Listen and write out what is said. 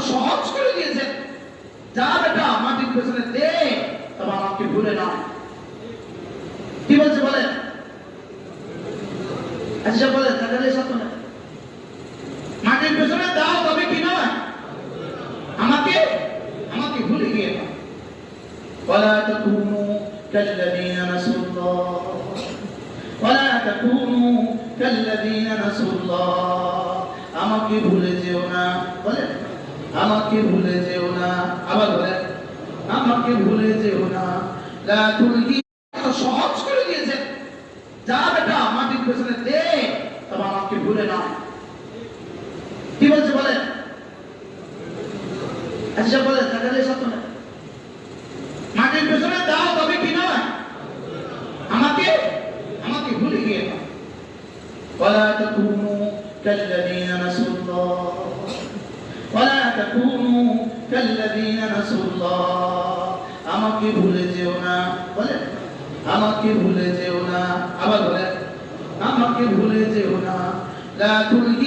সহজ করে দিয়েছেন, যা বেটা মাটির পেছনে দে, তবে আমাকে ভুলে না। কি বলছে বলেন? আচ্ছা বলেন, টাকা দিয়ে সত্য না, মাটির পেছনে দাও, তবে কি নয় আমাকে আমাকে ভুলে গিয়ে না। ওয়ালা তাকুনু কাল্লাযীনা নাসুল্লাহ, ওয়ালা তাকুনু কাল্লাযীনা নাসুল্লাহ, আমাকে ভুলে যেও না। বলেন আমাকে ভুলে যেও না। আবার বলেন আমাকে ভুলে যেও না। লা তুলহি, সহজ করে দিয়েছেন, যা বেটা মাটির পেছনে দে, তবে আমাকে ভুলে না। কি বলছে বলেন? আচ্ছা বলেন, টাকা দিয়ে সত্য না, মাটির পেছনে দাও, তবে কি নয় আমাকে আমাকে ভুলে গিয়ে না। ওয়ালা তাকুনু কাল্লাযীনা নাসুল্লাহ, ওয়ালা তাকুনু কাল্লাযীনা নাসুল্লাহ, আমাকে ভুলে যেও না। বলেন আমাকে ভুলে যেও না। আবার বলেন আমাকে ভুলে যেও না। লা তুলহি